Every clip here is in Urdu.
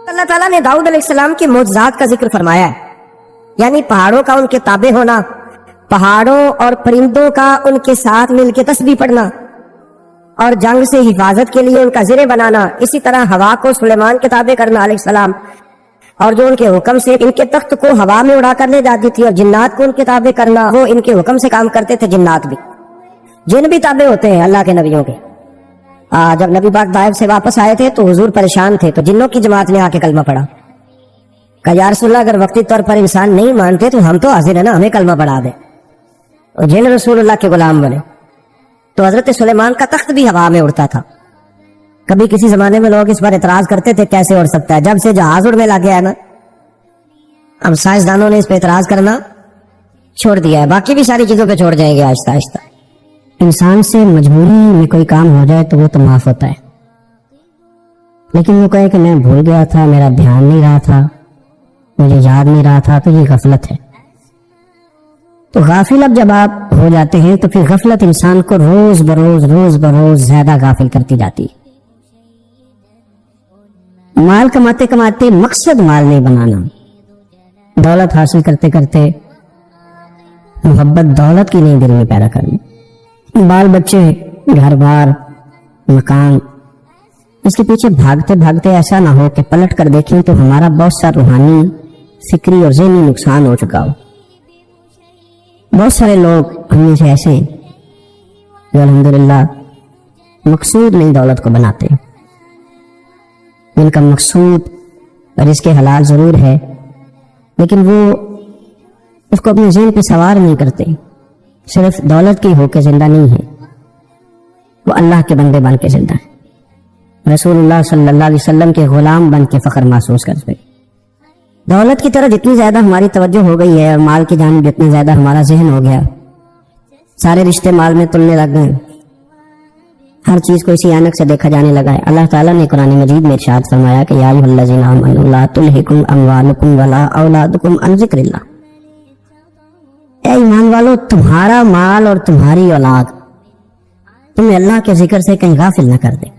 اللہ تعالیٰ نے داؤد علیہ السلام کے معجزات کا ذکر فرمایا ہے، یعنی پہاڑوں کا ان کے تابع ہونا، پہاڑوں اور پرندوں کا ان کے ساتھ مل کے تسبیح پڑھنا، اور جنگ سے حفاظت کے لیے ان کا زرہ بنانا، اسی طرح ہوا کو سلیمان کے تابع کرنا علیہ السلام، اور جو ان کے حکم سے ان کے تخت کو ہوا میں اڑا کر لے جاتی تھی، اور جنات کو ان کے تابع کرنا، وہ ان کے حکم سے کام کرتے تھے۔ جنات بھی، جن بھی تابع ہوتے ہیں اللہ کے نبیوں کے۔ جب نبی پاک طائف سے واپس آئے تھے تو حضور پریشان تھے، تو جنوں کی جماعت نے آ کے کلمہ پڑھا، کہا یا رسول اللہ اگر وقتی طور پر انسان نہیں مانتے تو ہم تو حاضر ہیں نا، ہمیں کلمہ پڑھا دے۔ اور جن رسول اللہ کے غلام بنے، تو حضرت سلیمان کا تخت بھی ہوا میں اڑتا تھا۔ کبھی کسی زمانے میں لوگ اس پر اعتراض کرتے تھے کیسے اڑ سکتا ہے، جب سے جہاز اڑنے لگ گیا ہے نا، اب سائنسدانوں نے اس پہ اعتراض کرنا چھوڑ دیا ہے، باقی بھی ساری چیزوں پہ چھوڑ جائیں گے آہستہ آہستہ۔ انسان سے مجبوری میں کوئی کام ہو جائے تو وہ تو معاف ہوتا ہے، لیکن وہ کہے کہ میں بھول گیا تھا، میرا دھیان نہیں رہا تھا، مجھے یاد نہیں رہا تھا، تو یہ غفلت ہے۔ تو غافل اب جب آپ ہو جاتے ہیں تو پھر غفلت انسان کو روز بروز زیادہ غافل کرتی جاتی ہے۔ مال کماتے کماتے مقصد مال نہیں بنانا، دولت حاصل کرتے کرتے محبت دولت کی نہیں دل میں پیدا کرنی، بال بچے، گھر بار، مکان، اس کے پیچھے بھاگتے بھاگتے ایسا نہ ہو کہ پلٹ کر دیکھیں تو ہمارا بہت سا روحانی، فکری اور ذہنی نقصان ہو چکا ہو۔ بہت سارے لوگ ہم میں سے ایسے ہیں جو الحمدللہ مقصود نہیں دولت کو بناتے، جن کا مقصود رزق حلال ضرور ہے لیکن وہ اس کو اپنے ذہن پہ سوار نہیں کرتے، صرف دولت کی ہو کے زندہ نہیں ہے، وہ اللہ کے بندے بن کے زندہ ہے، رسول اللہ صلی اللہ علیہ وسلم کے غلام بن کے فخر محسوس کرتے۔ دولت کی طرف جتنی زیادہ ہماری توجہ ہو گئی ہے اور مال کی جانب جتنا زیادہ ہمارا ذہن ہو گیا، سارے رشتے مال میں تلنے لگ گئے، ہر چیز کو اسی عینک سے دیکھا جانے لگا ہے۔ اللہ تعالیٰ نے قرآن مجید میں ارشاد فرمایا کہ یا ایھا الذین آمنوا لا تلھکم اموالکم ولا اولادکم عن ذکر اللہ، اے ایمان والو تمہارا مال اور تمہاری اولاد تمہیں اللہ کے ذکر سے کہیں غافل نہ کر دے۔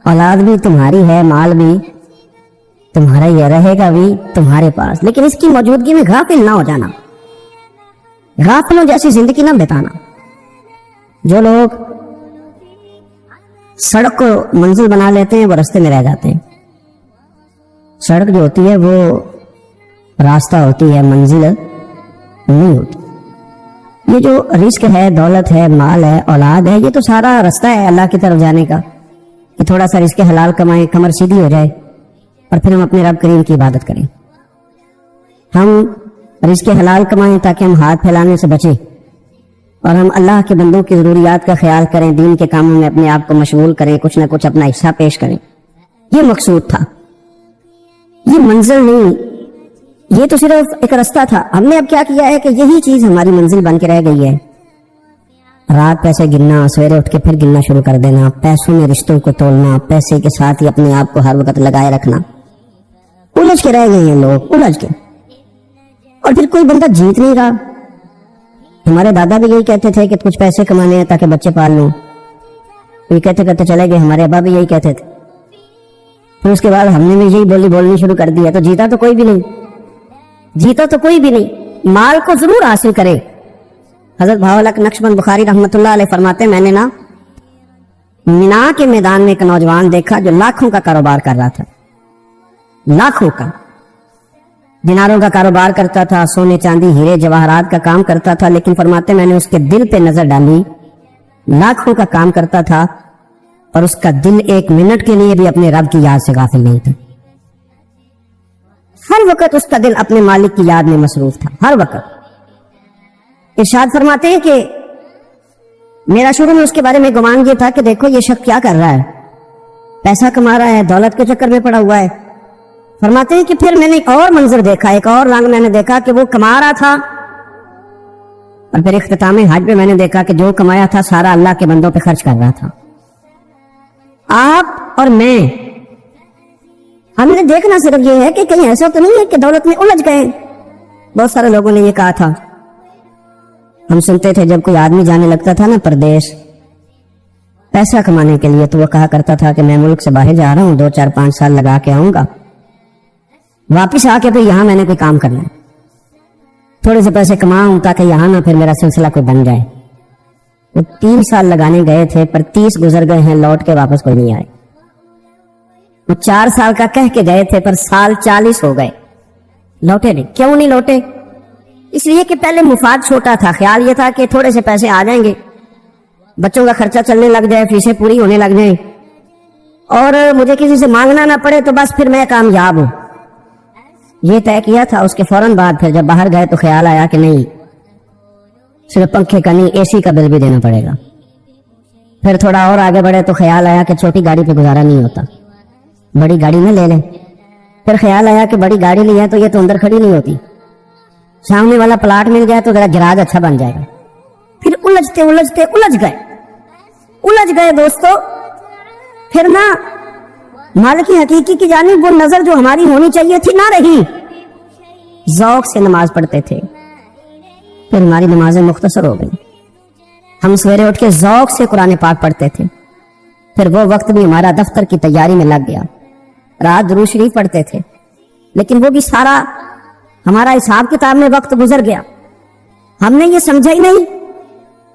اولاد بھی تمہاری ہے، مال بھی تمہارا ہی رہے گا بھی تمہارے پاس، لیکن اس کی موجودگی میں غافل نہ ہو جانا، غافلوں جیسی زندگی نہ بتانا۔ جو لوگ سڑک کو منزل بنا لیتے ہیں وہ رستے میں رہ جاتے ہیں۔ سڑک جو ہوتی ہے وہ راستہ ہوتی ہے، منزل نہیں ہوتی۔ یہ جو رزق ہے، دولت ہے، مال ہے، اولاد ہے، یہ تو سارا رستہ ہے اللہ کی طرف جانے کا، کہ تھوڑا سا رزق حلال کمائیں، کمر سیدھی ہو جائے اور پھر ہم اپنے رب کریم کی عبادت کریں۔ ہم رزق حلال کمائیں تاکہ ہم ہاتھ پھیلانے سے بچیں اور ہم اللہ کے بندوں کی ضروریات کا خیال کریں، دین کے کاموں میں اپنے آپ کو مشغول کریں، کچھ نہ کچھ اپنا حصہ پیش کریں۔ یہ مقصود تھا، یہ منزل نہیں، یہ تو صرف ایک رستہ تھا۔ ہم نے اب کیا کیا ہے کہ یہی چیز ہماری منزل بن کے رہ گئی ہے۔ رات پیسے گننا، سویرے اٹھ کے پھر گننا شروع کر دینا، پیسوں میں رشتوں کو تولنا، پیسے کے ساتھ ہی اپنے آپ کو ہر وقت لگائے رکھنا، الجھ کے رہ گئے ہیں لوگ، الجھ کے، اور پھر کوئی بندہ جیت نہیں رہا۔ ہمارے دادا بھی یہی کہتے تھے کہ کچھ پیسے کمانے ہیں تاکہ بچے پال لوں، یہ کہتے کہتے چلے گئے۔ ہمارے ابا بھی یہی کہتے تھے، پھر اس کے بعد ہم نے بھی یہی بولنی شروع کر دی ہے، تو جیتا تو کوئی بھی نہیں، جیتا تو کوئی بھی نہیں۔ مال کو ضرور حاصل کرے۔ حضرت بہاءالحق نقشبند بخاری رحمۃ اللہ علیہ فرماتے میں نے نا مینا کے میدان میں ایک نوجوان دیکھا جو لاکھوں کا کاروبار کر رہا تھا، لاکھوں کا، دیناروں کا کاروبار کرتا تھا، سونے چاندی ہیرے جواہرات کا کام کرتا تھا، لیکن فرماتے میں نے اس کے دل پہ نظر ڈالی، لاکھوں کا کام کرتا تھا اور اس کا دل ایک منٹ کے لیے بھی اپنے رب کی یاد سے غافل نہیں تھا۔ ہر وقت اس کا دل اپنے مالک کی یاد میں مصروف تھا، ہر وقت۔ ارشاد فرماتے ہیں کہ میرا شروع میں اس کے بارے میں گمان یہ تھا کہ دیکھو یہ شخص کیا کر رہا ہے، پیسہ کما رہا ہے، دولت کے چکر میں پڑا ہوا ہے۔ فرماتے ہیں کہ پھر میں نے ایک اور منظر دیکھا، ایک اور رنگ میں نے دیکھا کہ وہ کما رہا تھا، اور پھر اختتام حج پہ میں نے دیکھا کہ جو کمایا تھا سارا اللہ کے بندوں پہ خرچ کر رہا تھا۔ آپ اور میں، ہم نے دیکھنا صرف یہ ہے کہ کہیں ایسا تو نہیں ہے کہ دولت میں الجھ گئے۔ بہت سارے لوگوں نے یہ کہا تھا، ہم سنتے تھے جب کوئی آدمی جانے لگتا تھا نا پردیش، پیسہ کمانے کے لیے تو وہ کہا کرتا تھا کہ میں ملک سے باہر جا رہا ہوں، 2-4-5 سال لگا کے آؤں گا، واپس آ کے پھر یہاں میں نے کوئی کام کرنا ہے، تھوڑے سے پیسے کماؤں تاکہ یہاں نہ پھر میرا سلسلہ کوئی بن جائے۔ وہ 3 سال لگانے گئے تھے پر 30 گزر گئے ہیں، لوٹ کے واپس کوئی نہیں آئے۔ وہ 4 سال کا کہہ کے گئے تھے پر سال 40 ہو گئے، لوٹے نہیں۔ کیوں نہیں لوٹے؟ اس لیے کہ پہلے مفاد چھوٹا تھا، خیال یہ تھا کہ تھوڑے سے پیسے آ جائیں گے، بچوں کا خرچہ چلنے لگ جائے، فیسیں پوری ہونے لگ جائیں، اور مجھے کسی سے مانگنا نہ پڑے تو بس پھر میں کامیاب ہوں۔ یہ طے کیا تھا۔ اس کے فوراً بعد پھر جب باہر گئے تو خیال آیا کہ نہیں، صرف پنکھے کا نہیں، اے سی کا بل بھی دینا پڑے گا۔ پھر تھوڑا اور آگے بڑھے تو خیال آیا کہ چھوٹی گاڑی پہ گزارا نہیں ہوتا، بڑی گاڑی نہ لے لیں۔ پھر خیال آیا کہ بڑی گاڑی لی ہے تو یہ تو اندر کھڑی نہیں ہوتی، سامنے والا پلاٹ مل جائے تو ذرا گراج اچھا بن جائے گا۔ پھر الجھ گئے دوستو۔ پھر نہ مالک حقیقی کی جانب وہ نظر جو ہماری ہونی چاہیے تھی نہ رہی۔ ذوق سے نماز پڑھتے تھے، پھر ہماری نمازیں مختصر ہو گئی۔ ہم سویرے اٹھ کے ذوق سے قرآن پاک پڑھتے تھے، پھر وہ وقت بھی ہمارا دفتر کی تیاری میں لگ گیا۔ رات درود شریف پڑھتے تھے، لیکن وہ بھی سارا ہمارا حساب کتاب میں وقت گزر گیا۔ ہم نے یہ سمجھا ہی نہیں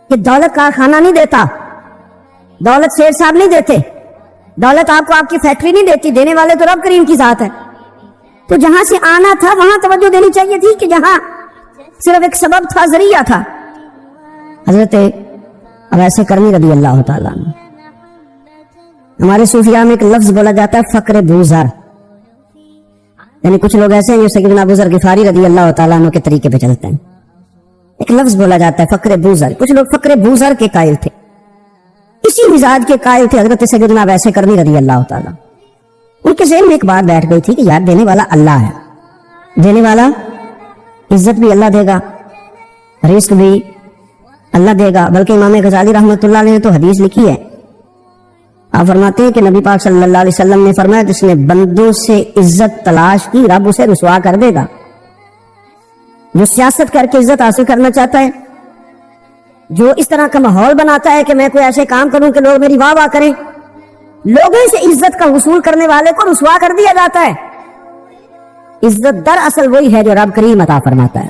کہ دولت کارخانہ نہیں دیتا، دولت شیر صاحب نہیں دیتے، دولت آپ کو آپ کی فیکٹری نہیں دیتی، دینے والے تو رب کریم کی ذات ہے۔ تو جہاں سے آنا تھا وہاں توجہ دینی چاہیے تھی کہ جہاں صرف ایک سبب تھا، ذریعہ تھا۔ حضرت اویس کرنی رضی اللہ تعالیٰ عنہ، ہمارے صوفیاء میں ایک لفظ بولا جاتا ہے فقر بوزر، یعنی کچھ لوگ ایسے ہیں جو سیدنا ابو ذر غفاری رضی اللہ تعالیٰ عنہ کے طریقے پہ چلتے ہیں۔ ایک لفظ بولا جاتا ہے فقر بوزر، کچھ لوگ فقر بوزر کے قائل تھے، اسی مزاج کے قائل تھے حضرت سیدنا اویس کرنی رضی اللہ تعالیٰ۔ ان کے ذہن میں ایک بات بیٹھ گئی تھی کہ یار دینے والا اللہ ہے، دینے والا عزت بھی اللہ دے گا، رزق بھی اللہ دے گا۔ بلکہ امام غزالی رحمۃ اللہ علیہ نے تو حدیث لکھی ہے، آپ فرماتے ہیں کہ نبی پاک صلی اللہ علیہ وسلم نے فرمایا جس نے بندوں سے عزت تلاش کی رب اسے رسوا کر دے گا۔ جو سیاست کر کے عزت حاصل کرنا چاہتا ہے، جو اس طرح کا ماحول بناتا ہے کہ میں کوئی ایسے کام کروں کہ لوگ میری واہ واہ کریں، لوگوں سے عزت کا حصول کرنے والے کو رسوا کر دیا جاتا ہے۔ عزت در اصل وہی ہے جو رب کریم عطا فرماتا ہے۔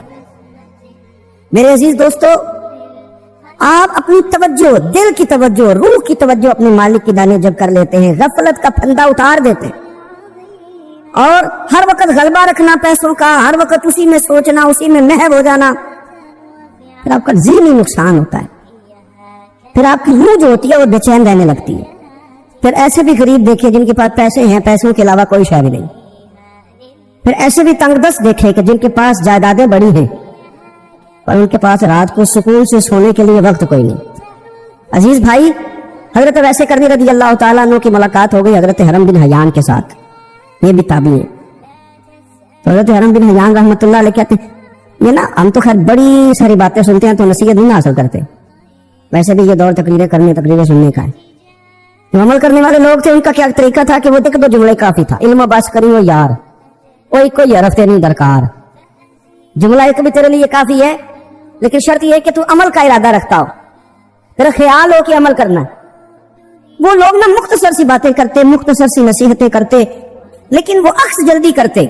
میرے عزیز دوستو، آپ اپنی توجہ، دل کی توجہ، روح کی توجہ اپنے مالک کی دانے جب کر لیتے ہیں، غفلت کا پھندا اتار دیتے ہیں، اور ہر وقت غلبہ رکھنا پیسوں کا، ہر وقت اسی میں سوچنا، اسی میں محو ہو جانا، پھر آپ کا ذہنی نقصان ہوتا ہے۔ پھر آپ کی روح جو ہوتی ہے وہ بے چین رہنے لگتی ہے۔ پھر ایسے بھی غریب دیکھے جن کے پاس پیسے ہیں، پیسوں کے علاوہ کوئی شے بھی نہیں۔ پھر ایسے بھی تنگ دست دیکھے کہ جن کے پاس جائیدادیں بڑی ہیں اور ان کے پاس رات کو سکون سے سونے کے لیے وقت کوئی نہیں۔ عزیز بھائی، حضرت اویس کرنی رضی اللہ تعالیٰ عنہ کی ملاقات ہو گئی حضرت حرم بن حیان کے ساتھ، یہ بھی تابعی ہے۔ تو حضرت حرم بن حیان رحمۃ اللہ علیہ کہتے ہیں، یہ نا ہم تو خیر بڑی ساری باتیں سنتے ہیں تو نصیحت نہیں حاصل کرتے، ویسے بھی یہ دور تقریریں کرنے، تقریریں سننے کا ہے۔ جو عمل کرنے والے لوگ تھے ان کا کیا طریقہ تھا کہ وہ دیکھ 2 جملے کافی تھا، علم بس کری وہ یار، کوئی حرف نہیں درکار، جملہ ایک بھی تیرے لیے کافی ہے، لیکن شرط یہ ہے کہ تو عمل کا ارادہ رکھتا ہو، تیرا خیال ہو کہ عمل کرنا ہے۔ وہ لوگ نا مختصر سی باتیں کرتے، مختصر سی نصیحتیں کرتے، لیکن وہ عکس جلدی کرتے،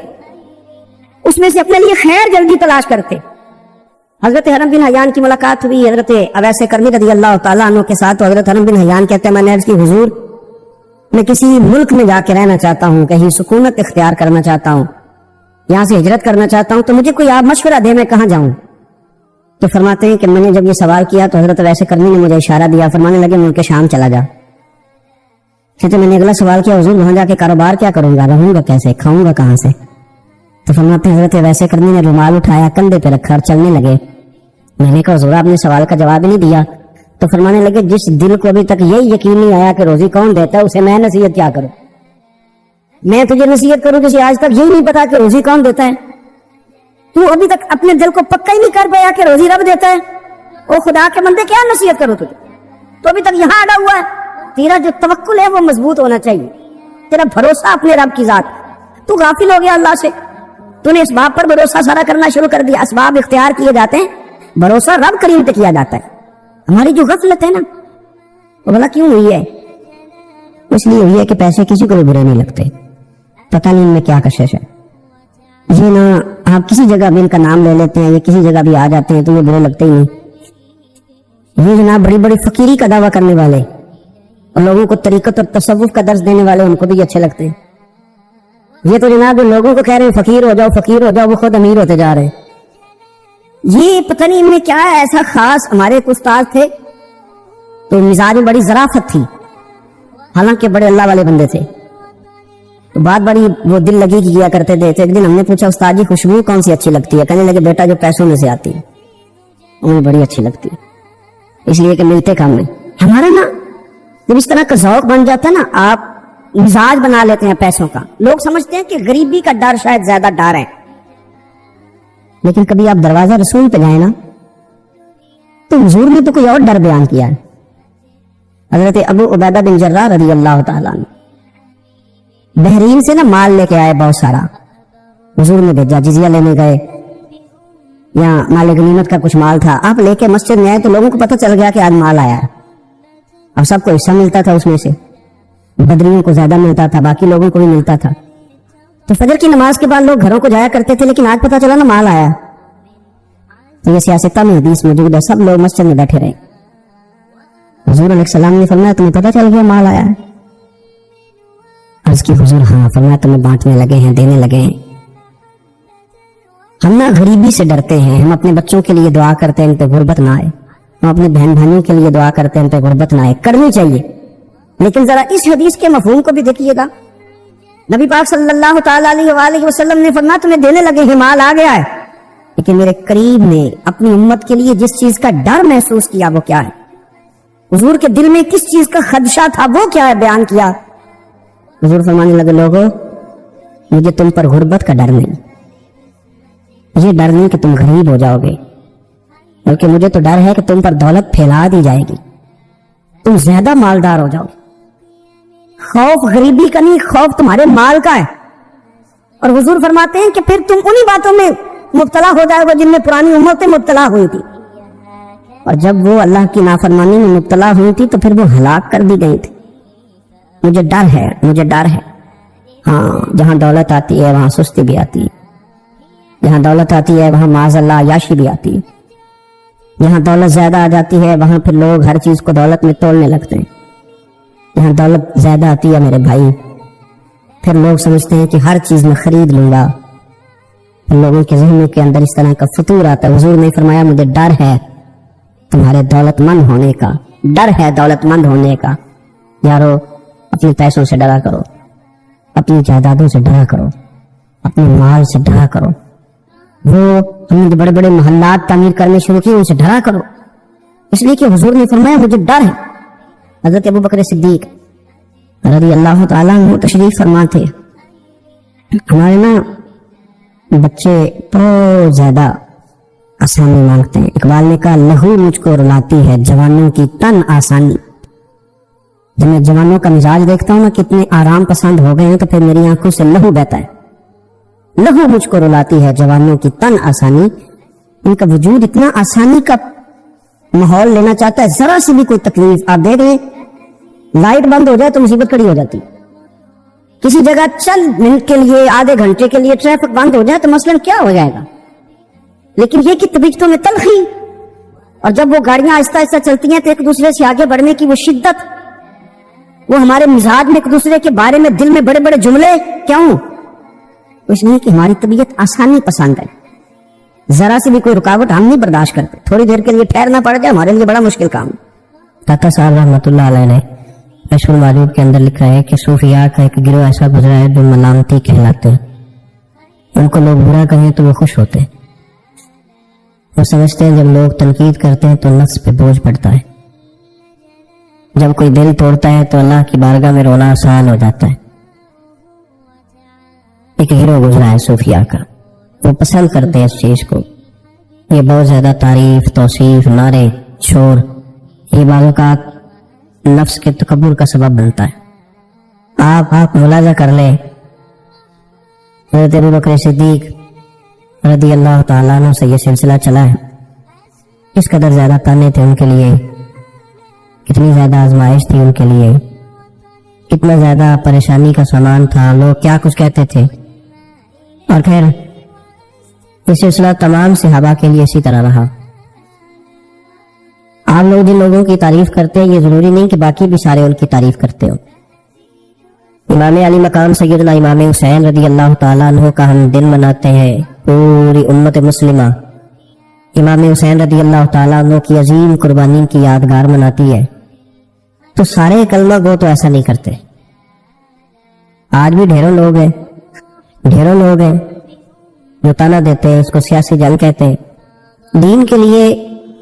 اس میں سے اپنے لیے خیر جلدی تلاش کرتے۔ حضرت حرم بن حیان کی ملاقات ہوئی حضرت اویس کرنی رضی اللہ تعالیٰ عنہ کے ساتھ۔ تو حضرت حرم بن حیان کہتے ہیں میں نے عرض کی حضور میں کسی ملک میں جا کے رہنا چاہتا ہوں، کہیں سکونت اختیار کرنا چاہتا ہوں، یہاں سے ہجرت کرنا چاہتا ہوں، تو مجھے کوئی آپ مشورہ دے میں کہاں جاؤں؟ تو فرماتے ہیں کہ میں نے جب یہ سوال کیا تو حضرت اویس کرنی نے مجھے اشارہ دیا، فرمانے لگے ملک شام چلا جا۔ کہتے میں نے اگلا سوال کیا حضور وہاں جا کے کاروبار کیا کروں گا، رہوں گا کیسے، کھاؤں گا کہاں سے؟ تو فرماتے ہیں حضرت اویس کرنی نے رومال اٹھایا، کندھے پہ رکھا اور چلنے لگے۔ میں نے کہا حضور آپ نے سوال کا جواب ہی نہیں دیا۔ تو فرمانے لگے جس دل کو ابھی تک یہی یقین نہیں آیا کہ روزی کون دیتا ہے، اسے میں نصیحت کیا کروں؟ میں تجھے نصیحت کروں جسے آج تک یہی نہیں پتا کہ روزی کون دیتا ہے؟ تو ابھی تک اپنے دل کو پکا ہی نہیں کر پایا کہ روزی رب دیتا ہے؟ او خدا کے بندے کیا نصیحت کرو تجھے؟ تو ابھی تک یہاں اڑا ہوا ہے۔ تیرا جو توکل ہے وہ مضبوط ہونا چاہیے، تیرا بھروسہ اپنے رب کی ذات۔ تو غافل ہو گیا اللہ سے، تو نے اسباب پر بھروسہ سارا کرنا شروع کر دیا۔ اسباب اختیار کیے جاتے ہیں، بھروسہ رب کریم پہ کیا جاتا ہے۔ ہماری جو غفلت ہے نا، وہ بھلا کیوں ہوئی ہے؟ اس لیے ہوئی ہے کہ پیسے کسی کو بھی برے نہیں لگتے، پتہ نہیں ان میں کیا کشش ہے۔ یہ نا آپ کسی جگہ بھی ان کا نام لے لیتے ہیں، یہ کسی جگہ بھی آ جاتے ہیں تو یہ برے لگتے ہی نہیں۔ یہ جناب بڑی بڑی فقیری کا دعویٰ کرنے والے اور لوگوں کو طریقت اور تصوف کا درس دینے والے، ان کو بھی اچھے لگتے ہیں۔ یہ تو جناب لوگوں کو کہہ رہے ہیں فقیر ہو جاؤ فقیر ہو جاؤ، وہ خود امیر ہوتے جا رہے ہیں۔ یہ پتہ نہیں ان میں کیا ہے ایسا خاص۔ ہمارے ایک استاد تھے تو مزاج میں بڑی ظرافت تھی، حالانکہ بڑے اللہ والے بندے تھے، تو بات بڑی وہ دل لگی کی کیا کرتے تھے۔ تو ایک دن ہم نے پوچھا استاد جی خوشبو کون سی اچھی لگتی ہے؟ کہنے لگے بیٹا جو پیسوں میں سے آتی ہے انہیں بڑی اچھی لگتی ہے، اس لیے کہ ملتے کام نہیں۔ ہمارا نا جب اس طرح کا ذوق بن جاتا ہے نا، آپ مزاج بنا لیتے ہیں پیسوں کا۔ لوگ سمجھتے ہیں کہ غریبی کا ڈر شاید زیادہ ڈر ہے، لیکن کبھی آپ دروازہ رسول پہ جائیں نا تو حضور نے تو کوئی اور ڈر بیان کیا ہے۔ حضرت ابو عبیدہ بن جراح رضی اللہ تعالیٰ عنہ بحرین سے نا مال لے کے آئے بہت سارا، حضور نے بھیجا، جزیہ لینے گئے یا مال غنیمت کا کچھ مال تھا، آپ لے کے مسجد میں آئے تو لوگوں کو پتہ چل گیا کہ آج مال آیا ہے۔ اب سب کو حصہ ملتا تھا، اس میں سے بدریوں کو زیادہ ملتا تھا، باقی لوگوں کو بھی ملتا تھا۔ تو فجر کی نماز کے بعد لوگ گھروں کو جایا کرتے تھے، لیکن آج پتہ چلا نا مال آیا۔ تو یہ سیاستہ میں حدیث موجود ہے، سب لوگ مسجد میں بیٹھے رہے۔ حضور علیہ السلام نے فرمایا تمہیں پتہ چل گیا مال آیا ہے؟ عرض کی حضور ہاں۔ فرمایا تمہیں بانٹنے لگے ہیں، دینے لگے ہیں۔ ہم نا غریبی سے ڈرتے ہیں، ہم اپنے بچوں کے لیے دعا کرتے ہیں ان پہ غربت نہ آئے، ہم اپنے بہن بھائیوں کے لیے دعا کرتے ہیں ان پہ غربت نہ آئے، کرنی چاہیے۔ لیکن ذرا اس حدیث کے مفہوم کو بھی دیکھیے گا، نبی پاک صلی اللہ تعالیٰ علیہ وآلہ وسلم نے فرمایا تمہیں دینے لگے ہیں، مال آ گیا ہے، لیکن میرے قریب نے اپنی امت کے لیے جس چیز کا ڈر محسوس کیا وہ کیا ہے؟ حضور کے دل میں کس چیز کا خدشہ تھا وہ کیا ہے بیان کیا۔ حضور فرمانے لگے لوگوں مجھے تم پر غربت کا ڈر نہیں، مجھے ڈر نہیں کہ تم غریب ہو جاؤ گے، بلکہ مجھے تو ڈر ہے کہ تم پر دولت پھیلا دی جائے گی، تم زیادہ مالدار ہو جاؤ گے۔ خوف غریبی کا نہیں، خوف تمہارے مال کا ہے۔ اور حضور فرماتے ہیں کہ پھر تم انہی باتوں میں مبتلا ہو جائے گا جن میں پرانی امتیں مبتلا ہوئی تھی، اور جب وہ اللہ کی نافرمانی میں مبتلا ہوئی تھی تو پھر وہ ہلاک کر دی گئی تھی۔ مجھے ڈر ہے، مجھے ڈر ہے۔ ہاں جہاں دولت آتی ہے وہاں سستی بھی آتی ہے، جہاں دولت آتی ہے وہاں معاذ اللہ عیاشی بھی آتی ہے، جہاں دولت زیادہ آ جاتی ہے وہاں پھر لوگ ہر چیز کو دولت میں تولنے لگتے ہیں۔ جہاں دولت زیادہ آتی ہے میرے بھائی پھر لوگ سمجھتے ہیں کہ ہر چیز میں خرید لوں گا، پھر لوگوں کے ذہنوں کے اندر اس طرح کا فطور آتا ہے۔ حضور نے فرمایا مجھے ڈر ہے تمہارے دولت مند ہونے کا، ڈر ہے دولت مند ہونے کا۔ یارو اپنے پیسوں سے ڈرا کرو، اپنی جائیدادوں سے ڈرا کرو، اپنے مال سے ڈرا کرو، وہ ہم نے جو بڑے بڑے محلات تعمیر کرنے شروع کیے ان سے ڈرا کرو، اس لیے کہ حضور نے فرمایا مجھے ڈر ہے۔ حضرت ابو بکر صدیق رضی اللہ تعالیٰ عنہ تشریف فرما تھے۔ ہمارے نا بچے بہت زیادہ آسانی مانگتے ہیں۔ اقبال نے کہا لہو مجھ کو رلاتی ہے جوانوں کی تن آسانی۔ جب میں جوانوں کا مزاج دیکھتا ہوں نا کتنے آرام پسند ہو گئے ہیں تو پھر میری آنکھوں سے لہو بہتا ہے۔ لہو مجھ کو رلاتی ہے جوانوں کی تن آسانی، ان کا وجود اتنا آسانی کا ماحول لینا چاہتا ہے، ذرا سی بھی کوئی تکلیف آپ دیکھ لیں، لائٹ بند ہو جائے تو مصیبت کھڑی ہو جاتی، کسی جگہ چند منٹ کے لیے آدھے گھنٹے کے لیے ٹریفک بند ہو جائے تو مثلاً کیا ہو جائے گا، لیکن یہ کہ طبیعتوں میں تلخی، اور جب وہ گاڑیاں آہستہ آہستہ چلتی ہیں تو ایک دوسرے سے آگے بڑھنے کی وہ شدت، وہ ہمارے مزاج میں ایک دوسرے کے بارے میں دل میں بڑے بڑے جملے، کیوں؟ اس لیے کہ ہماری طبیعت آسانی پسند ہے، ذرا سے بھی کوئی رکاوٹ ہم نہیں برداشت کرتے، تھوڑی دیر کے لیے ٹھہرنا پڑ جائے ہمارے لیے بڑا مشکل کام۔ داتا صاحب رحمۃ اللہ علیہ نے کشف المعروف کے اندر لکھا ہے کہ صوفیاء کا ایک گروہ ایسا گزرا ہے جو ملامتی کہلاتے ہیں، ان کو لوگ برا کہیں تو وہ خوش ہوتے ہیں، وہ سمجھتے ہیں جب لوگ تنقید کرتے ہیں تو نفس پہ بوجھ پڑتا ہے، جب کوئی دل توڑتا ہے تو اللہ کی بارگاہ میں رونا آسان ہو جاتا ہے۔ ایک گروہ گزرا ہے صوفیاء کا، وہ پسند کرتے ہیں اس چیز کو، یہ بہت زیادہ تعریف، توصیف، نعرے، شور، یہ بعض اوقات نفس کے تکبر کا سبب بنتا ہے۔ آپ ملاحظہ کر لیں، حضرت ابو بکر صدیق رضی اللہ تعالیٰ عنہ سے یہ سلسلہ چلا ہے، اس قدر زیادہ تانے تھے ان کے لیے کتنی زیادہ آزمائش تھی ان کے لیے، کتنا زیادہ پریشانی کا سامان تھا، لوگ کیا کچھ کہتے تھے. اور خیر یہ سلسلہ تمام صحابہ کے لیے اسی طرح رہا. آپ لوگ جن لوگوں کی تعریف کرتے ہیں یہ ضروری نہیں کہ باقی بھی سارے ان کی تعریف کرتے ہوں. امام علی مقام سیدنا امام حسین رضی اللہ تعالیٰ عنہ کا ہم دن مناتے ہیں. پوری امت مسلمہ امام حسین رضی اللہ تعالیٰ عنہ کی عظیم قربانی کی یادگار مناتی ہے. تو سارے کلمہ گو تو ایسا نہیں کرتے. آج بھی ڈھیروں لوگ ہیں جو تانا دیتے ہیں، اس کو سیاسی جنگ کہتے ہیں. دین کے لیے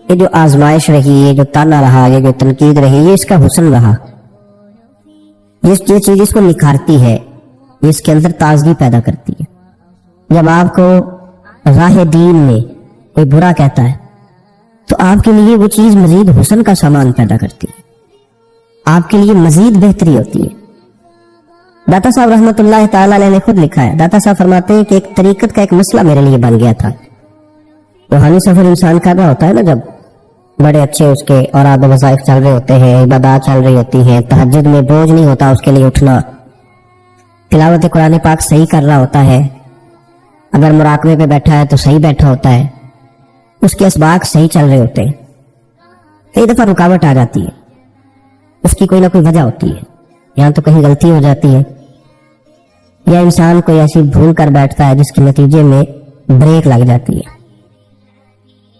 یہ جو آزمائش رہی، یہ جو تانا رہا، یہ جو تنقید رہی، یہ اس کا حسن رہا. یہ چیز اس کو نکھارتی ہے، یہ اس کے اندر تازگی پیدا کرتی ہے. جب آپ کو راہ دین میں کوئی برا کہتا ہے تو آپ کے لیے وہ چیز مزید حسن کا سامان پیدا کرتی ہے، آپ کے لیے مزید بہتری ہوتی ہے. داتا صاحب رحمۃ اللہ تعالی علیہ نے خود لکھا ہے، داتا صاحب فرماتے ہیں کہ ایک طریقت کا ایک مسئلہ میرے لیے بن گیا تھا. روحانی سفر انسان کر رہا ہوتا ہے نا، جب بڑے اچھے اس کے اور آب وظائف چل رہے ہوتے ہیں، عبادات چل رہی ہوتی ہیں، تہجد میں بوجھ نہیں ہوتا اس کے لیے اٹھنا، تلاوت قرآن پاک صحیح کر رہا ہوتا ہے، اگر مراقبے پہ بیٹھا ہے تو صحیح بیٹھا ہوتا ہے، اس کے اسباق صحیح چل رہے ہوتے ہیں. کئی دفعہ رکاوٹ آ جاتی ہے، اس کی کوئی نہ کوئی وجہ ہوتی ہے، یہاں تو کہیں غلطی ہو جاتی ہے، یا انسان کوئی ایسی بھول کر بیٹھتا ہے جس کے نتیجے میں بریک لگ جاتی ہے.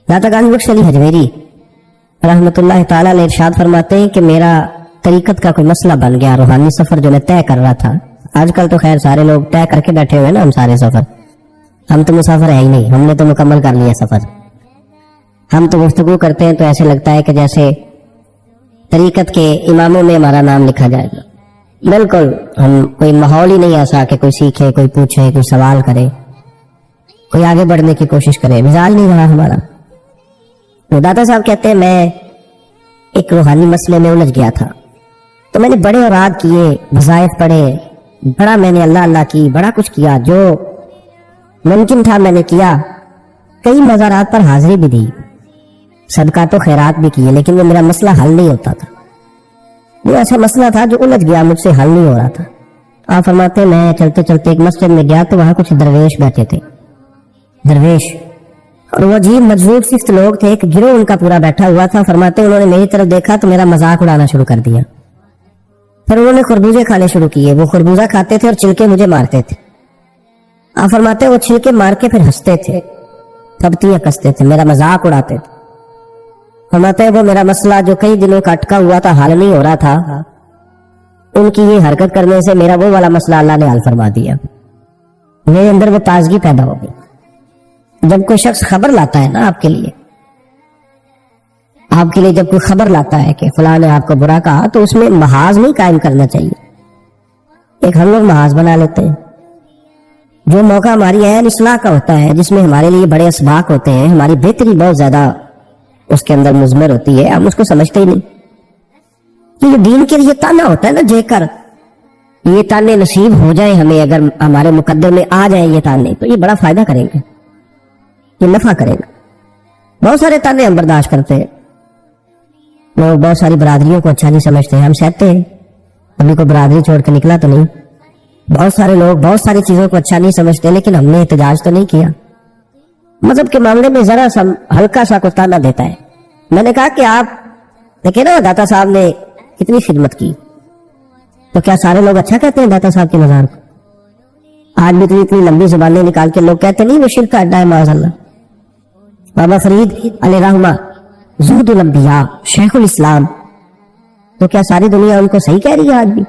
داتا گانج بخش علی حجویری رحمۃ اللہ تعالیٰ نے ارشاد فرماتے ہیں کہ میرا طریقت کا کوئی مسئلہ بن گیا. روحانی سفر جو میں طے کر رہا تھا، آج کل تو خیر سارے لوگ طے کر کے بیٹھے ہوئے نا، ہم سارے سفر، ہم تو مسافر ہے ہی نہیں، ہم نے تو مکمل کر لیا سفر. ہم تو گفتگو کرتے ہیں تو ایسے لگتا ہے کہ جیسے طریقت کے اماموں میں ہمارا نام لکھا جائے گا. بالکل ہم کوئی ماحول ہی نہیں ایسا کہ کوئی سیکھے، کوئی پوچھے، کوئی سوال کرے، کوئی آگے بڑھنے کی کوشش کرے، مزاج نہیں رہا ہمارا. تو داتا صاحب کہتے ہیں میں ایک روحانی مسئلے میں الجھ گیا تھا، تو میں نے بڑے اوراد کیے، وظائف پڑھے، بڑا میں نے اللہ اللہ کی، بڑا کچھ کیا، جو ممکن تھا میں نے کیا. کئی مزارات پر حاضری بھی دی، صدقات و خیرات بھی کیے، لیکن وہ میرا مسئلہ حل نہیں ہوتا تھا. وہ ایسا مسئلہ تھا جو الجھ گیا، مجھ سے حل نہیں ہو رہا تھا. آپ فرماتے میں چلتے چلتے ایک مسجد میں گیا تو وہاں کچھ درویش بیٹھے تھے، درویش، اور وہ عجیب مجذوب صفت لوگ تھے، ایک گروہ ان کا پورا بیٹھا ہوا تھا. فرماتے انہوں نے میری طرف دیکھا تو میرا مذاق اڑانا شروع کر دیا. پھر انہوں نے خربوزے کھانے شروع کیے، وہ خربوزہ کھاتے تھے اور چھلکے مجھے مارتے تھے. آپ فرماتے وہ چھلکے مار کے پھر ہنستے تھے، تھپتیاں کستے تھے، میرا مذاق اڑاتے تھے. فرماتے وہ میرا مسئلہ جو کئی دنوں کا اٹکا ہوا تھا، حل نہیں ہو رہا تھا، ان کی یہ حرکت کرنے سے میرا وہ والا مسئلہ اللہ نے حل فرما دیا. میرے اندر وہ تازگی پیدا ہو گئی. جب کوئی شخص خبر لاتا ہے نا آپ کے لیے جب کوئی خبر لاتا ہے کہ فلاں نے آپ کو برا کہا، تو اس میں محاذ نہیں قائم کرنا چاہیے. ایک ہم لوگ محاذ بنا لیتے ہیں. جو موقع ہماری عین اصلاح کا ہوتا ہے، جس میں ہمارے لیے بڑے اسباق ہوتے ہیں، ہماری بہتری بہت زیادہ اس کے اندر مضمر ہوتی ہے، ہم اس کو سمجھتے ہی نہیں. یہ دین کے لیے تانا ہوتا ہے نا، جے کر یہ تانے نصیب ہو جائیں ہمیں، اگر ہمارے مقدر میں آ جائیں یہ تانے، تو یہ بڑا فائدہ کریں گے، یہ نفع کرے گا. بہت سارے تانے ہم برداشت کرتے ہیں، لوگ بہت ساری برادریوں کو اچھا نہیں سمجھتے ہیں، ہم سہتے ہیں، ابھی کوئی برادری چھوڑ کے نکلا تو نہیں. بہت سارے لوگ بہت ساری چیزوں کو اچھا نہیں سمجھتے، لیکن ہم نے احتجاج تو نہیں کیا. مذہب کے معاملے میں ذرا سا ہلکا سا کو تانا دیتا ہے. میں نے کہا کہ آپ دیکھیں نا داتا صاحب نے کتنی خدمت کی، تو کیا سارے لوگ اچھا کہتے ہیں داتا صاحب کے مزار کو؟ آج بھی تو اتنی لمبی زبانیں نکال کے لوگ کہتے نہیں وہ شرک کا اڈا ہے معاذ اللہ. بابا فرید علیہ رحمہ، زہد الانبیاء، شیخ الاسلام، تو کیا ساری دنیا ان کو صحیح کہہ رہی ہے آج بھی؟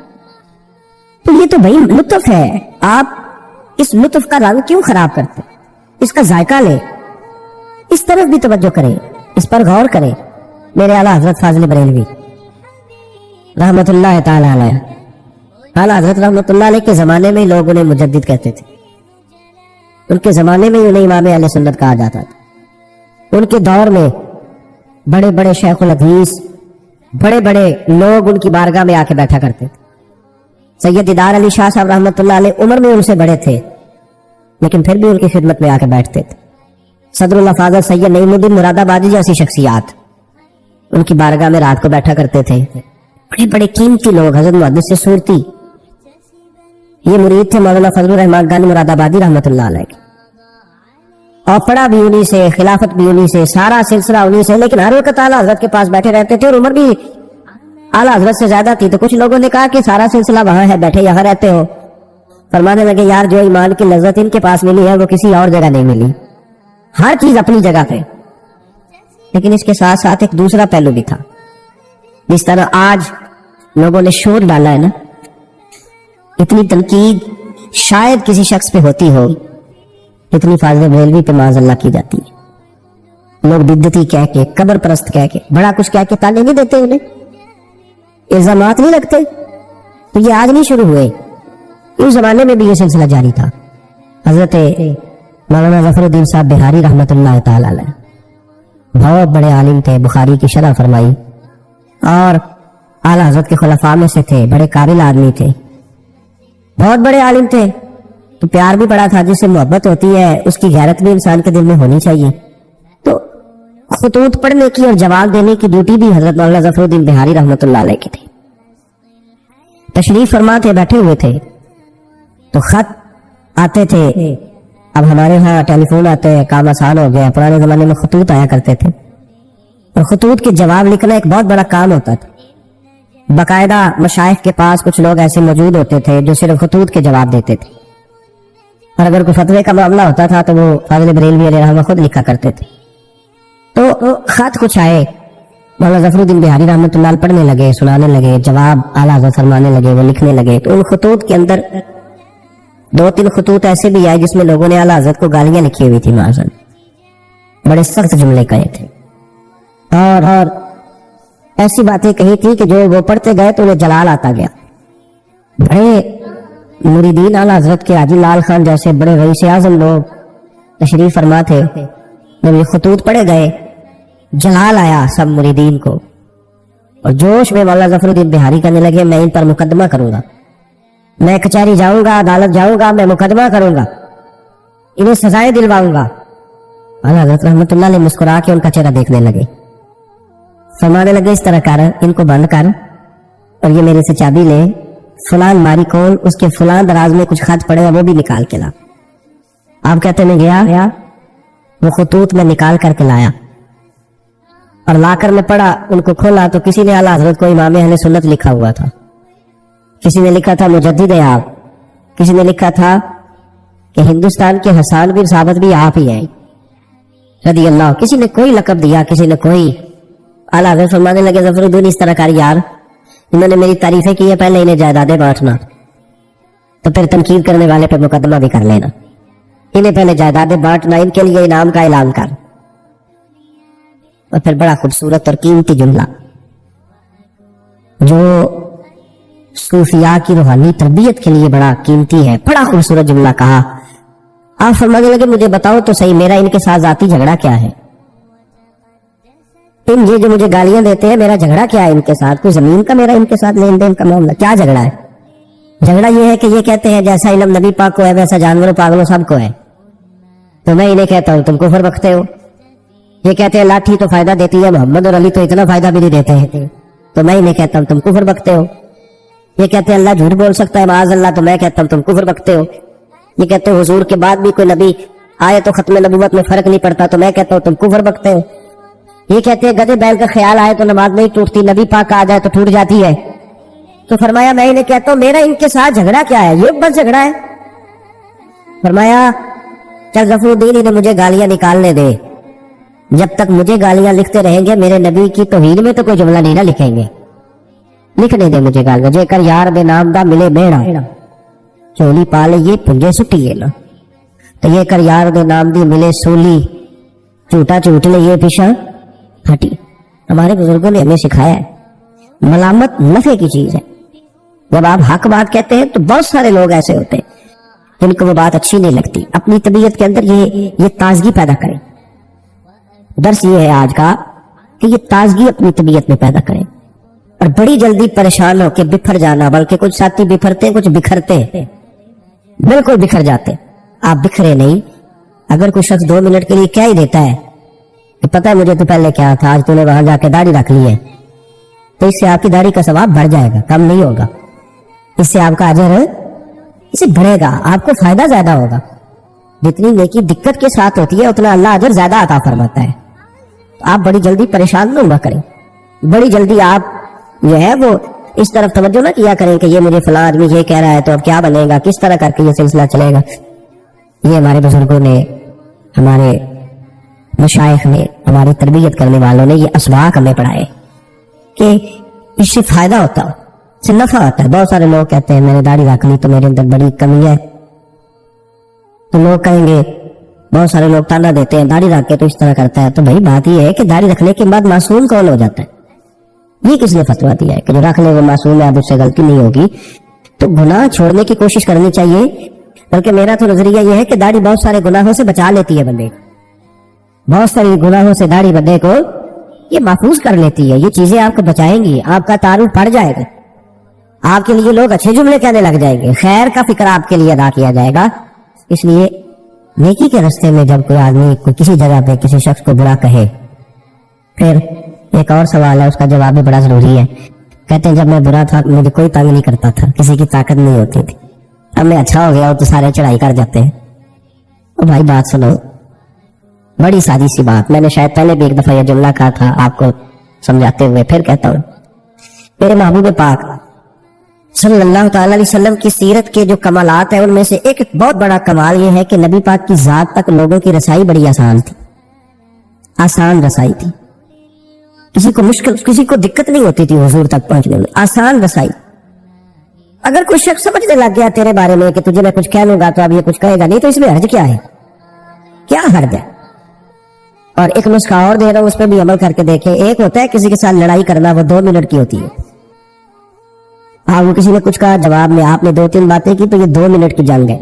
تو یہ تو بھائی لطف ہے، آپ اس لطف کا رنگ کیوں خراب کرتے؟ اس کا ذائقہ لے، اس طرف بھی توجہ کریں، اس پر غور کریں. میرے اعلیٰ حضرت فاضل بریلوی رحمت اللہ تعالی علیہ، اعلیٰ حضرت رحمت اللہ علیہ کے زمانے میں لوگ انہیں مجدد کہتے تھے. ان کے زمانے میں انہیں امام اہل سنت کہا جاتا تھا. ان کے دور میں بڑے بڑے شیخ الحدیث، بڑے بڑے لوگ ان کی بارگاہ میں آ کے بیٹھا کرتے تھے. سید دیدار علی شاہ صاحب رحمت اللہ علیہ عمر میں ان سے بڑے تھے، لیکن پھر بھی ان کی خدمت میں آ کے بیٹھتے تھے. صدر اللہ فاضل سید نعیم الدین مراد آبادی جیسی شخصیات ان کی بارگاہ میں رات کو بیٹھا کرتے تھے. بڑے بڑے قیمتی لوگ. حضرت محدث سورتی یہ مرید تھے مولانا فضل الرحمان گان مراد آبادی رحمۃ اللہ علیہ, اور پڑھا بھی انہی سے, خلافت بھی انہی سے, سارا سلسلہ انہی سے, لیکن ہر وقت اعلیٰ حضرت کے پاس بیٹھے رہتے تھے, اور عمر بھی اعلیٰ حضرت سے زیادہ تھی. تو کچھ لوگوں نے کہا کہ سارا سلسلہ وہاں ہے, بیٹھے یہاں رہتے ہو. فرمانے لگے یار جو ایمان کی لذت ان کے پاس ملی ہے وہ کسی اور جگہ نہیں ملی. ہر چیز اپنی جگہ پہ, لیکن اس کے ساتھ ساتھ ایک دوسرا پہلو بھی تھا. جس طرح آج لوگوں نے شور ڈالا ہے نا, اتنی تنقید شاید کسی شخص پہ ہوتی ہو اتنی فاضل بریلوی پہ معاذ اللہ کی جاتی ہے. لوگ بدعتی کہہ کے, قبر پرست کہہ کے, بڑا کچھ کہہ کے تانے نہیں دیتے, انہیں الزامات نہیں لگتے. تو یہ آج نہیں شروع ہوئے, اس زمانے میں بھی یہ سلسلہ جاری تھا. حضرت مولانا ظفر الدین صاحب بہاری رحمۃ اللہ تعالی علیہ بہت بڑے عالم تھے, بخاری کی شرح فرمائی, اور اعلیٰ حضرت کے خلفاء میں سے تھے, بڑے قابل آدمی تھے, بہت بڑے عالم تھے. تو پیار بھی بڑا تھا, جس سے محبت ہوتی ہے اس کی غیرت بھی انسان کے دل میں ہونی چاہیے. تو خطوط پڑھنے کی اور جواب دینے کی ڈیوٹی بھی حضرت مولانا ظفر الدین بہاری رحمۃ اللہ علیہ کی تھی. تشریف فرما تھے, بیٹھے ہوئے تھے, تو خط آتے تھے. اب ہمارے ہاں ٹیلی فون آتے ہیں, کام آسان ہو گیا. پرانے زمانے میں خطوط آیا کرتے تھے, اور خطوط کے جواب لکھنا ایک بہت بڑا کام ہوتا تھا. باقاعدہ مشائخ کے پاس کچھ لوگ ایسے موجود ہوتے تھے جو صرف خطوط کے جواب دیتے تھے, اور اگر کوئی فتوے کا معاملہ ہوتا تھا تو وہ فاضل بریلوی علیہ رحمہ خود لکھا کرتے تھے. تو خط کچھ آئے, مولانا ظفر الدین بہاری رحمۃ اللہ علیہ پڑھنے لگے, سنانے لگے, جواب اعلیٰ حضرت فرمانے لگے, وہ لکھنے لگے. تو ان خطوط کے اندر 2-3 خطوط ایسے بھی آئے جس میں لوگوں نے اعلیٰ حضرت کو گالیاں لکھی ہوئی تھی معاذ اللہ, بڑے سخت جملے کہے تھے, اور ایسی باتیں کہی تھی کہ جو وہ پڑھتے گئے تو انہیں جلال آتا گیا. بڑے مریدین اعلیٰ حضرت کے حاجی لال خان جیسے بڑے رئیس اعظم لوگ تشریف فرما تھے. جب یہ خطوط پڑھے گئے, جلال آیا سب مریدین کو, اور جوش میں مولانا ظفر الدین بہاری کہنے لگے میں ان پر مقدمہ کروں گا, میں کچہری جاؤں گا, عدالت جاؤں گا, میں مقدمہ کروں گا, انہیں سزائیں دلواؤں گا. اعلیٰ حضرت رحمۃ اللہ علیہ مسکرا کے ان کا چہرہ دیکھنے لگے, فرمانے لگے اس طرح کر, ان کو بند کر, اور یہ میرے سے چابی لے, فلان ماری کون, اس کے فلان دراز میں کچھ خط پڑے وہ بھی نکال کے لا. آپ کہتے میں گیا, وہ خطوط میں نکال کر کے لایا, اور لا کر میں پڑھا. ان کو کھولا تو کسی نے اعلیٰ حضرت کو امام اہل سنت لکھا ہوا تھا, کسی نے لکھا تھا مجدد آپ, کسی نے لکھا تھا کہ ہندوستان کے حسان بن ثابت بھی آپ ہی ہیں رضی اللہ, کسی نے کوئی لقب دیا, کسی نے کوئی. اعلیٰ حضرت فرمانے لگے ظفر الدین اس طرح کر یار, انہوں نے میری تعریفیں کی ہے, پہلے انہیں جائیدادیں بانٹنا, تو پھر تنقید کرنے والے پہ مقدمہ بھی کر لینا. انہیں پہلے جائیدادیں بانٹنا, ان کے لیے انعام کا اعلان کر. اور پھر بڑا خوبصورت اور قیمتی جملہ جو صوفیاء کی روحانی تربیت کے لیے بڑا قیمتی ہے, بڑا خوبصورت جملہ کہا. آپ فرمانے لگے مجھے بتاؤ تو صحیح, میرا ان کے ساتھ ذاتی جھگڑا کیا ہے؟ یہ جو مجھے گالیاں دیتے ہیں, میرا جھگڑا کیا ہے ان کے ساتھ؟ کوئی زمین کا میرا ان کے ساتھ لین دین کا معاملہ؟ کیا جھگڑا ہے؟ جھگڑا یہ ہے کہ یہ کہتے ہیں جیسا علم نبی پاک کو ہے ویسا جانوروں پاگلوں سب کو ہے, تو میں انہیں کہتا ہوں تم کفر بکتے ہو. یہ کہتے ہیں لاٹھی تو فائدہ دیتی ہے, محمد اور علی تو اتنا فائدہ بھی نہیں دیتے ہیں, تو میں انہیں کہتا ہوں تم کفر بکتے ہو. یہ کہتے ہیں اللہ جھوٹ بول سکتا ہے معاذ اللہ, تو میں کہتا ہوں تم کفر بکتے ہو. یہ کہتے ہیں حضور کے بعد بھی کوئی نبی آئے تو ختم نبوت میں فرق نہیں پڑتا, تو میں کہتا ہوں تم کفر بکتے ہو. یہ کہتے ہیں گدھے بیل کا خیال آئے تو نماز نہیں ٹوٹتی, نبی پاک آ جائے تو ٹوٹ جاتی ہے. تو فرمایا میں انہیں کہتا ہوں میرا ان کے ساتھ جھگڑا کیا ہے؟ یہ بس جھگڑا ہے. فرمایا چل ظفر الدین انہیں مجھے گالیاں نکالنے دے, جب تک مجھے گالیاں لکھتے رہیں گے میرے نبی کی توہین میں تو کوئی جملہ نہیں نہ لکھیں گے. لکھنے دے مجھے گالیاں. جے کر یار بے نام دا ملے بیڑا, چولی پالے یہ پنجے سٹیے نا, تو یہ کر یار دے نام دی ملے سولی, جھوٹا جھوٹ لے یہ پیشہ ہٹی. ہمارے بزرگوں نے ہمیں سکھایا ہے ملامت نفع کی چیز ہے. جب آپ حق بات کہتے ہیں تو بہت سارے لوگ ایسے ہوتے ہیں جن کو وہ بات اچھی نہیں لگتی. اپنی طبیعت کے اندر یہ تازگی پیدا کریں. درس یہ ہے آج کا کہ یہ تازگی اپنی طبیعت میں پیدا کریں, اور بڑی جلدی پریشان ہو کے بکھر جانا, بلکہ کچھ ساتھی بکھرتے کچھ بکھرتے, بالکل بکھر جاتے. آپ بکھرے نہیں. اگر کوئی شخص 2 منٹ کے لیے کیا ہی دیتا ہے کہ پتہ ہے مجھے تو پہلے کیا تھا، آج تو نے وہاں جا کے داڑھی رکھ لی ہے، تو اس سے آپ کی داڑھی کا ثواب بڑھ جائے گا، کم نہیں ہوگا، اس سے آپ کا اجر اسے بڑھے گا، آپ کو فائدہ زیادہ ہوگا۔ جتنی نیکی دقت کے ساتھ ہوتی ہے اتنا اللہ اجر زیادہ عطا فرماتا ہے۔ تو آپ بڑی جلدی پریشان نہ ہوا کریں، بڑی جلدی آپ جو ہے وہ اس طرف توجہ نہ کیا کریں کہ یہ مجھے فلاں آدمی یہ کہہ رہا ہے تو اب کیا بنے گا، کس طرح کر کے یہ سلسلہ چلے گا۔ یہ ہمارے بزرگوں نے، ہمارے مشائخ نے، ہماری تربیت کرنے والوں نے یہ اسباق ہمیں پڑھائے کہ اس سے فائدہ ہوتا ہو، اس سے نفع ہوتا ہے۔ بہت سارے لوگ کہتے ہیں میں نے داڑھی رکھ لی تو میرے اندر بڑی کمی ہے، تو لوگ کہیں گے، بہت سارے لوگ تانا دیتے ہیں داڑھی رکھ کے تو اس طرح کرتا ہے۔ تو بھائی بات یہ ہے کہ داڑھی رکھنے کے بعد معصوم کون ہو جاتا ہے؟ یہ کس نے فتویٰ دیا ہے کہ جو رکھ لے وہ معصوم ہے، اب اس سے غلطی نہیں ہوگی؟ تو گناہ چھوڑنے کی کوشش کرنی چاہیے، بلکہ میرا تو نظریہ یہ ہے کہ داڑھی بہت سارے گناہوں سے بچا لیتی ہے بندے کو، بہت ساری گناہوں سے داڑھی بندے کو یہ محفوظ کر لیتی ہے۔ یہ چیزیں آپ کو بچائیں گی، آپ کا تعارف بڑھ جائے گا، آپ کے لیے لوگ اچھے جملے کہنے لگ جائیں گے، خیر کا فکر آپ کے لیے ادا کیا جائے گا۔ اس لیے نیکی کے راستے میں جب کوئی آدمی کو کسی جگہ پہ کسی شخص کو برا کہے، پھر ایک اور سوال ہے، اس کا جواب بھی بڑا ضروری ہے۔ کہتے ہیں جب میں برا تھا مجھے کوئی تنگ نہیں کرتا تھا، کسی کی طاقت نہیں ہوتی تھی، اب میں اچھا ہو گیا تو سارے چڑھائی کر جاتے ہیں۔ او بھائی بات سنو، بڑی سادی سی بات، میں نے شاید پہلے بھی ایک دفعہ یہ جملہ کہا تھا آپ کو سمجھاتے ہوئے، پھر کہتا ہوں۔ میرے محبوب پاک صلی اللہ تعالی علیہ وسلم کی سیرت کے جو کمالات ہیں ان میں سے ایک بہت بڑا کمال یہ ہے کہ نبی پاک کی ذات تک لوگوں کی رسائی بڑی آسان تھی، آسان رسائی تھی، کسی کو مشکل، کسی کو دقت نہیں ہوتی تھی حضور تک پہنچنے میں، آسان رسائی۔ اگر کوئی شخص سمجھنے لگ گیا تیرے بارے میں کہ تجھے میں کچھ کہہ لوں گا تو اب یہ کچھ کہے گا نہیں، تو اس میں حرج کیا ہے؟ کیا حرج ہے؟ اور ایک نسخہ اور دے رہا ہوں، اس پہ بھی عمل کر کے دیکھیں۔ ایک ہوتا ہے کسی کے ساتھ لڑائی کرنا، وہ 2 منٹ کی ہوتی ہے، وہ کسی نے کچھ کہا، جواب میں آپ نے 2-3 باتیں کی تو یہ 2 منٹ کی جنگ ہے،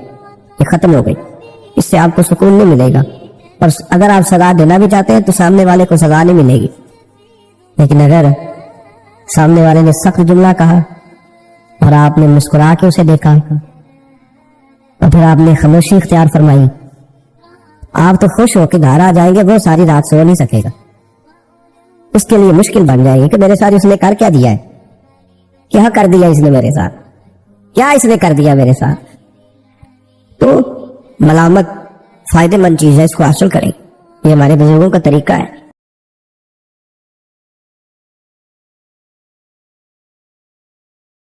یہ ختم ہو گئی، اس سے آپ کو سکون نہیں ملے گا۔ اور اگر آپ سزا دینا بھی چاہتے ہیں تو سامنے والے کو سزا نہیں ملے گی، لیکن اگر سامنے والے نے سخت جملہ کہا اور آپ نے مسکرا کے اسے دیکھا اور پھر آپ نے خاموشی اختیار فرمائی، آپ تو خوش ہو کے گھر آ جائیں گے، وہ ساری رات سو نہیں سکے گا، اس کے لیے مشکل بن جائے گی کہ میرے ساتھ اس نے کر کیا دیا ہے، کیا کر دیا اس نے میرے ساتھ، کیا اس نے کر دیا میرے ساتھ۔ تو ملامت فائدہ مند چیز ہے، اس کو حاصل کریں، یہ ہمارے بزرگوں کا طریقہ ہے۔